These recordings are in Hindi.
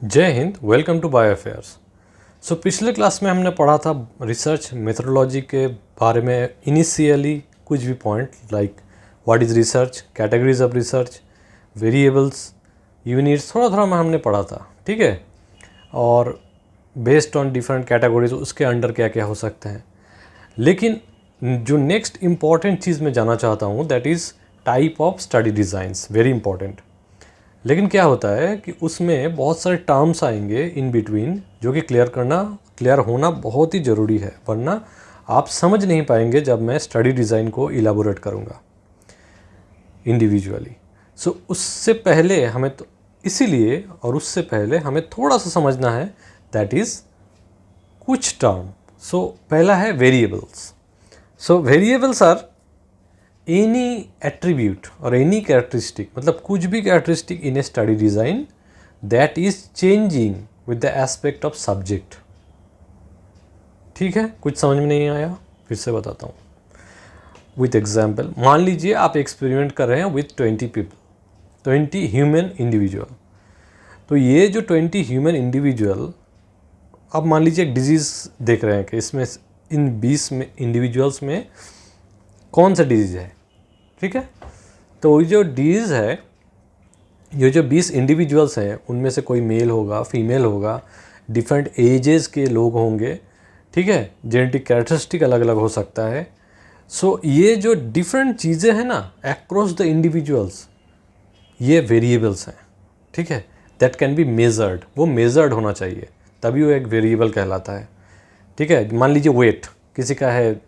जय हिंद, welcome to bio affairs. So पिछले क्लास में हमने पढ़ा था रिसर्च मेथोडोलॉजी के बारे में। इनिशियली कुछ भी point like what is research, categories of research, variables, units, थोड़ा थोड़ा हमने पढ़ा था, ठीक है। और बेस्ड ऑन डिफरेंट कैटेगरीज उसके अंडर क्या क्या हो सकते हैं। लेकिन जो नेक्स्ट इम्पॉर्टेंट चीज़ मैं जानना चाहता हूँ that is type of study designs, very important. लेकिन क्या होता है कि उसमें बहुत सारे टर्म्स आएंगे इन बिटवीन जो कि क्लियर होना बहुत ही ज़रूरी है, वरना आप समझ नहीं पाएंगे जब मैं स्टडी डिज़ाइन को इलाबोरेट करूँगा इंडिविजुअली। सो उससे पहले हमें थोड़ा सा समझना है दैट इज़ कुछ टर्म। सो पहला है variables. So variables are any attribute और एनी कैरेक्टरिस्टिक, मतलब कुछ भी characteristic in a study design that is changing with the aspect of subject. ठीक है, कुछ समझ में नहीं आया फिर से बताता हूँ विथ एग्जाम्पल। मान लीजिए आप एक्सपेरिमेंट कर रहे हैं विथ 20 पीपल, 20 ह्यूमन इंडिविजुअल। तो ये जो 20 ह्यूमन इंडिविजुअल, आप मान लीजिए एक डिजीज़ देख रहे हैं कि इसमें इन 20 में इंडिविजुअल्स में कौन सा डिजीज़ है, ठीक है। तो ये जो डिजीज़ है, ये जो 20 इंडिविजुअल्स हैं उनमें से कोई मेल होगा, फीमेल होगा, डिफरेंट एजेस के लोग होंगे, ठीक है। जेनेटिक कैरेक्टरिस्टिक अलग अलग हो सकता है। सो ये जो डिफरेंट चीज़ें हैं ना अक्रॉस द इंडिविजुअल्स, ये वेरिएबल्स हैं, ठीक है। दैट कैन बी मेजर्ड, वो मेजर्ड होना चाहिए तभी वो एक वेरिएबल कहलाता है, ठीक है। मान लीजिए वेट किसी का है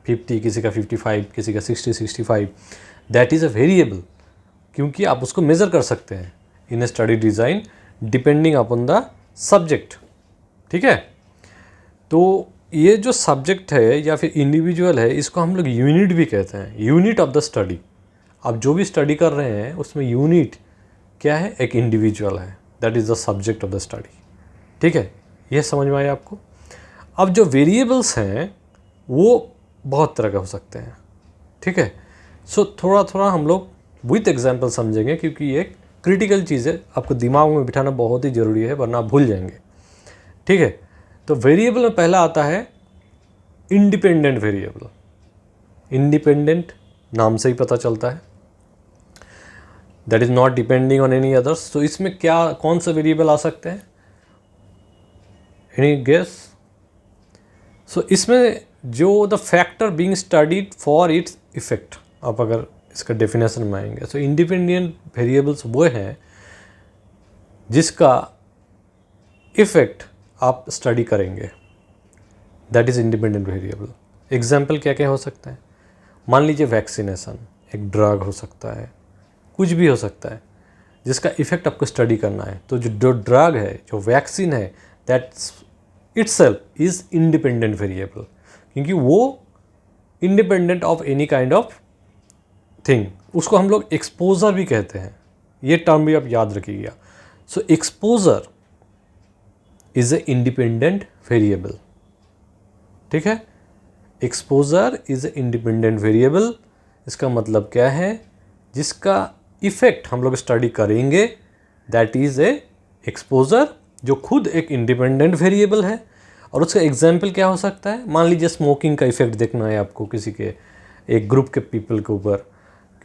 50, किसी का 55, किसी का 60-65, दैट इज़ अ वेरिएबल, क्योंकि आप उसको मेज़र कर सकते हैं in a study design depending upon the subject, ठीक है। तो ये जो सब्जेक्ट है या फिर इंडिविजुअल है, इसको हम लोग यूनिट भी कहते हैं, यूनिट ऑफ द स्टडी। आप जो भी स्टडी कर रहे हैं उसमें यूनिट क्या है, एक इंडिविजुअल है, that is the subject of the study, ठीक है। यह समझ में आया आपको। अब जो वेरिएबल्स हैं वो बहुत तरह के हो सकते हैं, ठीक है। सो थोड़ा थोड़ा हम लोग विथ एग्जाम्पल समझेंगे, क्योंकि ये एक क्रिटिकल चीज़ है, आपको दिमाग में बिठाना बहुत ही ज़रूरी है वरना आप भूल जाएंगे, ठीक है। तो वेरिएबल में पहला आता है इंडिपेंडेंट वेरिएबल। इंडिपेंडेंट नाम से ही पता चलता है, that is not depending on any others. तो इसमें क्या कौन सा वेरिएबल आ सकते हैं, एनी गेस। सो इसमें जो the factor being studied for its effect, आप अगर इसका डेफिनेशन में आएंगे, सो इंडिपेंडेंट वेरिएबल्स वो हैं जिसका इफेक्ट आप स्टडी करेंगे, that is independent variable. Example क्या क्या हो सकता है, मान लीजिए वैक्सीनेशन, एक ड्रग हो सकता है, कुछ भी हो सकता है जिसका इफेक्ट आपको स्टडी करना है। तो जो ड्रग है, जो वैक्सीन है, that itself is independent variable, क्योंकि वो independent of any kind of thing. उसको हम लोग एक्सपोजर भी कहते हैं, ये टर्म भी आप याद रखिएगा। So exposure is a independent variable, ठीक है। Exposure is a independent variable, इसका मतलब क्या है, जिसका इफेक्ट हम लोग स्टडी करेंगे दैट इज ए एक्सपोजर, जो खुद एक इंडिपेंडेंट वेरिएबल है। और उसका एग्जाम्पल क्या हो सकता है, मान लीजिए स्मोकिंग का इफेक्ट देखना है आपको किसी के एक ग्रुप के पीपल के ऊपर,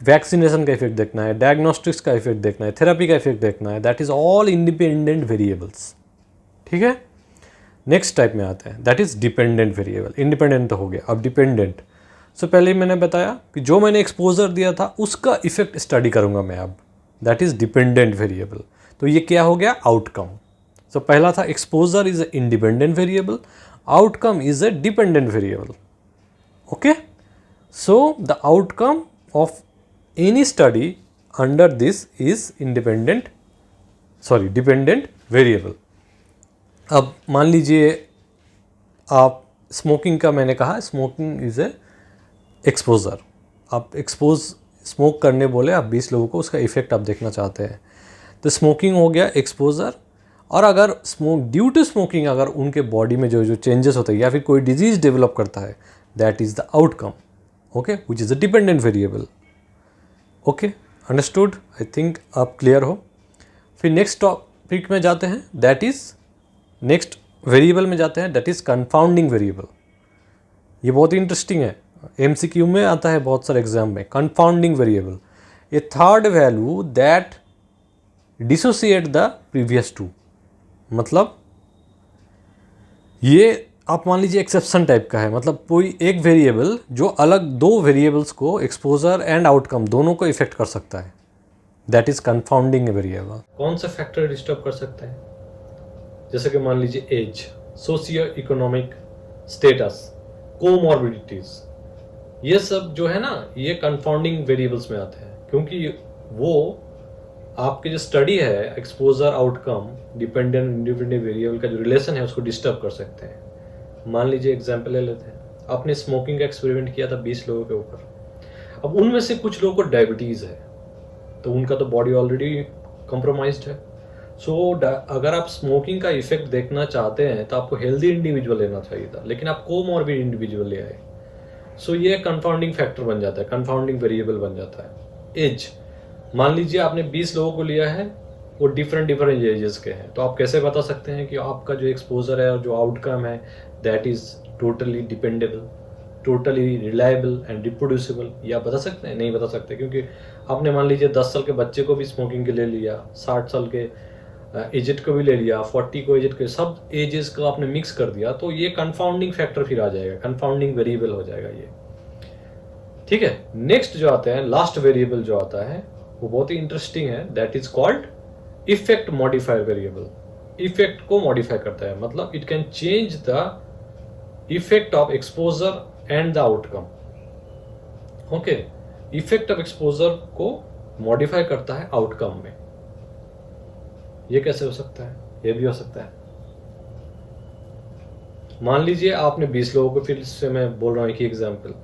वैक्सीनेशन का इफेक्ट देखना है, डायग्नोस्टिक्स का इफेक्ट देखना है, थेरेपी का इफेक्ट देखना है, that is all independent variables, ठीक है। नेक्स्ट टाइप में आते हैं that is dependent variable. Independent तो हो गया, अब डिपेंडेंट। सो पहले ही मैंने बताया कि जो मैंने एक्सपोजर दिया था उसका इफेक्ट स्टडी करूँगा मैं अब, दैट इज़ डिपेंडेंट वेरिएबल। तो ये क्या हो गया, आउटकम। सो पहला था exposure is a independent variable, outcome is a dependent variable, okay. So the outcome of any study under this is dependent variable. अब मान लीजिए आप स्मोकिंग का, मैंने कहा स्मोकिंग इज ए एक्सपोजर, आप स्मोक करने बोले आप 20 लोगों को, उसका इफेक्ट आप देखना चाहते हैं, तो स्मोकिंग हो गया एक्सपोजर। और अगर ड्यू टू स्मोकिंग अगर उनके बॉडी में जो चेंजेस होते हैं या फिर कोई डिजीज़ डेवलप करता है, that is the outcome, okay, which is a dependent variable, okay, understood. I think आप क्लियर हो। फिर नेक्स्ट पीक में जाते हैं, दैट इज़ नेक्स्ट वेरिएबल में जाते हैं, दैट इज़ कंफाउंडिंग वेरिएबल। ये बहुत ही इंटरेस्टिंग है, MCQ में आता है बहुत सारे एग्जाम में। Confounding variable, a third value that dissociate the previous two. मतलब ये आप मान लीजिए एक्सेप्शन टाइप का है, मतलब कोई एक वेरिएबल जो अलग दो वेरिएबल्स को, एक्सपोजर एंड आउटकम दोनों को इफेक्ट कर सकता है, दैट इज कंफाउंडिंग वेरिएबल। कौन सा फैक्टर डिस्टर्ब कर सकता है? जैसे कि मान लीजिए age, socio economic status, comorbidities, ये सब जो है ना, ये कंफाउंडिंग वेरिएबल्स में आते हैं, क्योंकि वो आपकी जो स्टडी है exposure outcome dependent independent variable का जो रिलेशन है उसको डिस्टर्ब कर सकते हैं। मान लीजिए एग्जांपल ले लेते हैं, आपने स्मोकिंग का एक्सपेरिमेंट किया था 20 लोगों के ऊपर। अब उनमें से कुछ लोगों को डायबिटीज़ है, तो उनका तो बॉडी ऑलरेडी कॉम्प्रोमाइज्ड है। सो अगर आप स्मोकिंग का इफेक्ट देखना चाहते हैं तो आपको हेल्दी इंडिविजुअल लेना चाहिए था, लेकिन आप कोमॉर्बिड इंडिविजुअल ले आए। सो ये कंफाउंडिंग फैक्टर बन जाता है, कंफाउंडिंग वेरिएबल बन जाता है। एज, मान लीजिए आपने 20 लोगों को लिया है, वो डिफरेंट एजेस के हैं, तो आप कैसे बता सकते हैं कि आपका जो एक्सपोजर है और जो आउटकम है that is totally dependable, totally reliable and reproducible? ये आप बता सकते हैं? नहीं बता सकते, क्योंकि आपने मान लीजिए 10 साल के बच्चे को भी स्मोकिंग के ले लिया, 60 साल के एजेड को भी ले लिया, 40 को एजेड के, सब एजेस को आपने मिक्स कर दिया, तो ये कंफाउंडिंग फैक्टर फिर आ जाएगा, कंफाउंडिंग वेरिएबल हो जाएगा ये। ठीक है, नेक्स्ट जो आते हैं, लास्ट वेरिएबल जो आता है वो बहुत ही इंटरेस्टिंग है, that is called effect modifier variable. Effect को मॉडिफाई करता है, मतलब it can change the effect of exposure and the outcome. Okay, effect of exposure को मॉडिफाई करता है आउटकम में। ये कैसे हो सकता है? ये भी हो सकता है। मान लीजिए आपने 20 लोगों को, फिर से मैं बोल रहा हूं कि एग्जाम्पल,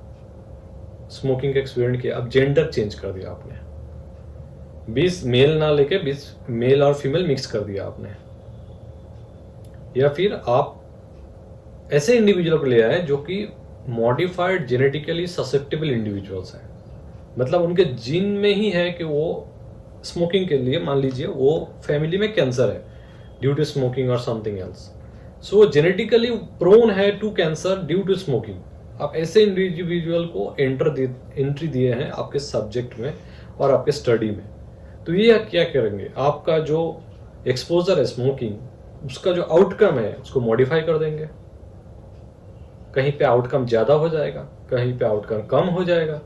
स्मोकिंग का एक्सपेरिमेंट किया, अब जेंडर चेंज कर दिया आपने, 20 मेल ना लेके 20 मेल और फीमेल मिक्स कर दिया आपने, या फिर आप ऐसे इंडिविजुअल को ले आए जो कि मॉडिफाइड जेनेटिकली ससेप्टेबल इंडिविजुअल्स हैं, मतलब उनके जीन में ही है कि वो स्मोकिंग के लिए, मान लीजिए वो फैमिली में कैंसर है ड्यू टू स्मोकिंग और something else, so genetically prone है to cancer due to smoking. आप ऐसे इंडिविजुअल को एंट्री दिए हैं आपके सब्जेक्ट में और आपके स्टडी में, तो ये क्या करेंगे, आपका जो एक्सपोजर है स्मोकिंग, उसका जो आउटकम है उसको मॉडिफाई कर देंगे। कहीं पे आउटकम ज़्यादा हो जाएगा, कहीं पे आउटकम कम हो जाएगा।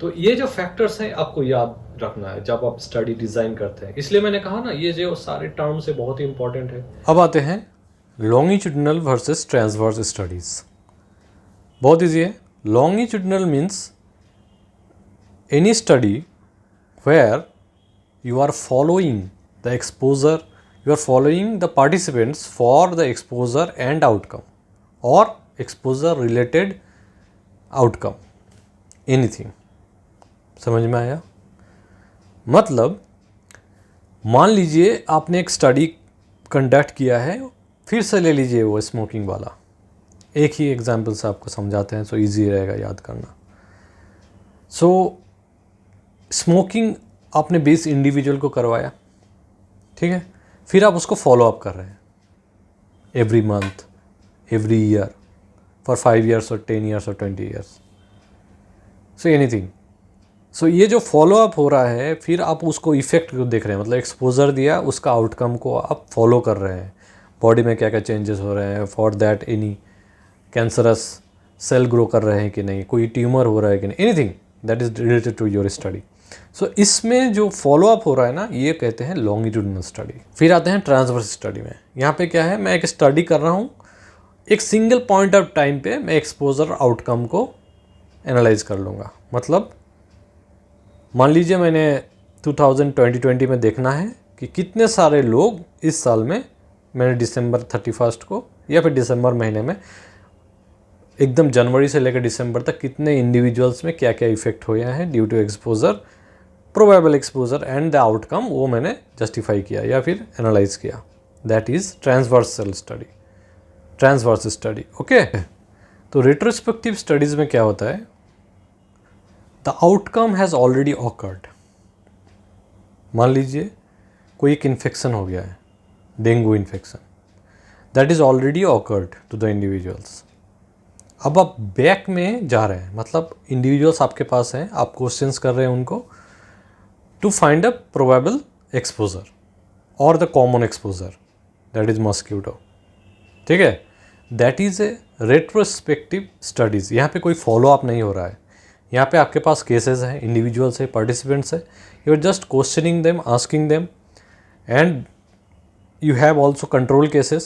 तो ये जो फैक्टर्स हैं आपको याद रखना है जब आप स्टडी डिज़ाइन करते हैं, इसलिए मैंने कहा ना ये जो सारे टर्म से बहुत ही इंपॉर्टेंट है। अब आते हैं लॉन्गिट्यूडिनल वर्सेस ट्रांसवर्स स्टडीज़। बहुत ईजी है। Longitudinal means any study where you are following the exposure, you are following the participants for the exposure and outcome or exposure related outcome, anything। समझ में आया? मतलब मान लीजिए आपने एक स्टडी कंडक्ट किया है, फिर से ले लीजिए वो स्मोकिंग वाला, एक ही एग्जाम्पल से आपको समझाते हैं, सो इजी रहेगा याद करना। सो स्मोकिंग आपने 20 इंडिविजुअल को करवाया, ठीक है, फिर आप उसको फॉलो अप कर रहे हैं every month, every year, for 5 years और 10 years और 20 years, सो एनीथिंग। सो ये जो फॉलो अप हो रहा है, फिर आप उसको इफेक्ट को देख रहे हैं, मतलब एक्सपोजर दिया, उसका आउटकम को आप फॉलो कर रहे हैं, बॉडी में क्या क्या चेंजेस हो रहे हैं, for that any cancerous cell grow कर रहे हैं कि नहीं, कोई ट्यूमर हो रहा है कि नहीं, anything that is related to your study. So इसमें जो फॉलोअप हो रहा है ना, ये कहते हैं लॉन्गिट्यूडिनल स्टडी। फिर आते हैं ट्रांसवर्स स्टडी में। यहाँ पे क्या है, मैं एक स्टडी कर रहा हूँ, एक सिंगल पॉइंट ऑफ टाइम पे मैं एक्सपोजर आउटकम को एनालाइज कर लूँगा। मतलब मान लीजिए मैंने 2020 में देखना है कि कितने सारे लोग इस साल में, मैंने दिसंबर 31 को या फिर दिसंबर महीने में, एकदम जनवरी से लेकर दिसंबर तक कितने इंडिविजुअल्स में क्या क्या इफेक्ट हुए हैं due to exposure, probable exposure and the outcome, वो मैंने जस्टिफाई किया या फिर एनालाइज किया। That is transversal study, transverse study. Okay, तो रेट्रोस्पेक्टिव स्टडीज़ में क्या होता है, the outcome has already occurred. मान लीजिए कोई एक इन्फेक्शन हो गया है, dengue infection, that is already occurred to the individuals. अब आप बैक में जा रहे हैं, मतलब इंडिविजुअल्स आपके पास हैं, आप क्वेश्चंस कर रहे हैं उनको to find a probable exposure और the common exposure, that is mosquito. ठीक है, that is a retrospective studies. यहाँ पे कोई फॉलो अप नहीं हो रहा है, यहाँ पे आपके पास केसेस हैं, इंडिविजुअल्स है, पार्टिसिपेंट्स है, you are just questioning them, asking them, and you have also control cases,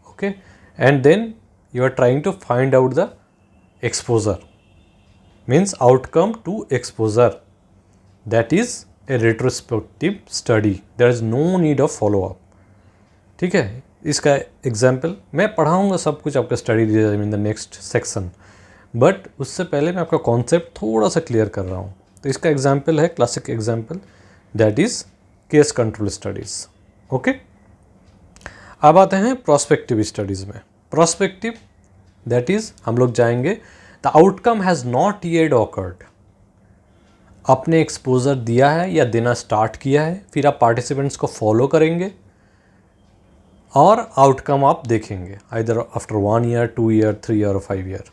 okay, and then you are trying to find out the exposure, means outcome to exposure. That is a retrospective study, there is no need of follow up। ठीक है, इसका एग्जाम्पल मैं पढ़ाऊँगा सब कुछ आपका study design in the next section, but उससे पहले मैं आपका कॉन्सेप्ट थोड़ा सा क्लियर कर रहा हूँ। तो इसका एग्जाम्पल है, classic example, that is case control studies. Okay, अब आते हैं प्रोस्पेक्टिव स्टडीज़ में। प्रोस्पेक्टिव दैट इज़ हम लोग जाएंगे the outcome has not yet awkward. आपने एक्सपोजर दिया है या देना स्टार्ट किया है, फिर आप पार्टिसिपेंट्स को फॉलो करेंगे और आउटकम आप देखेंगे either after 1 year, 2 year, 3 year और 5 ईयर।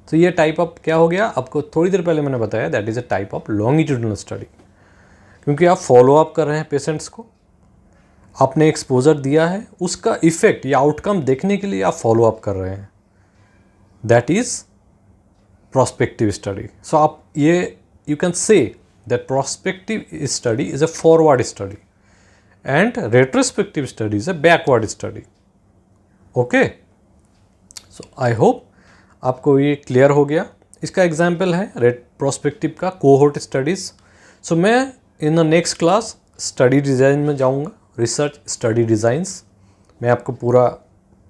तो ये टाइप ऑफ क्या हो गया, आपको थोड़ी देर पहले मैंने बताया, that is a type of longitudinal study, क्योंकि आप फॉलो अप कर रहे हैं पेशेंट्स को, आपने एक्सपोजर दिया है, उसका इफेक्ट या आउटकम देखने के लिए आप फॉलो अप कर रहे हैं, दैट इज़ प्रोस्पेक्टिव स्टडी। सो आप ये you can say that prospective study is a forward study and retrospective study is a backward study. Okay, so I hope आपको ये क्लियर हो गया। इसका एग्जाम्पल है प्रोस्पेक्टिव का कोहोर्ट स्टडीज़। सो मैं in the next class study design में जाऊँगा, रिसर्च स्टडी डिज़ाइंस, मैं आपको पूरा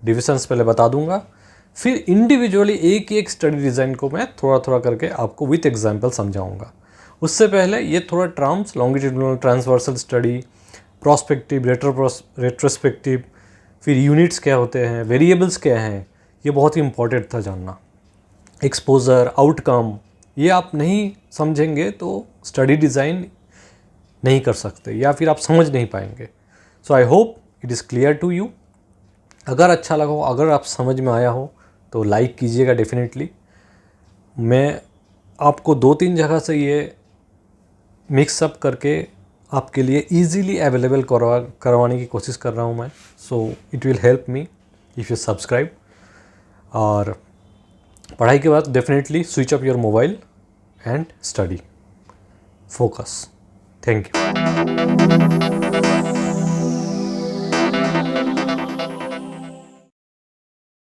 डिविजन्स पहले बता दूंगा, फिर इंडिविजुअली एक एक स्टडी डिज़ाइन को मैं थोड़ा थोड़ा करके आपको विथ एग्जांपल समझाऊंगा। उससे पहले ये थोड़ा terms, longitudinal transversal study, prospective, retrospective, फिर यूनिट्स क्या होते हैं, वेरिएबल्स क्या हैं, ये बहुत ही इंपॉर्टेंट था जानना। एक्सपोजर, आउटकम, ये आप नहीं समझेंगे तो स्टडी डिज़ाइन नहीं कर सकते या फिर आप समझ नहीं पाएंगे। So I hope it is clear to you. अगर अच्छा लगा हो, अगर आप समझ में आया हो तो लाइक कीजिएगा डेफिनेटली। मैं आपको 2-3 जगह से ये मिक्सअप करके आपके लिए इजीली अवेलेबल करवाने की कोशिश कर रहा हूँ मैं। So it will help me if you subscribe. और पढ़ाई के बाद definitely switch up your mobile and study, focus. Thank you.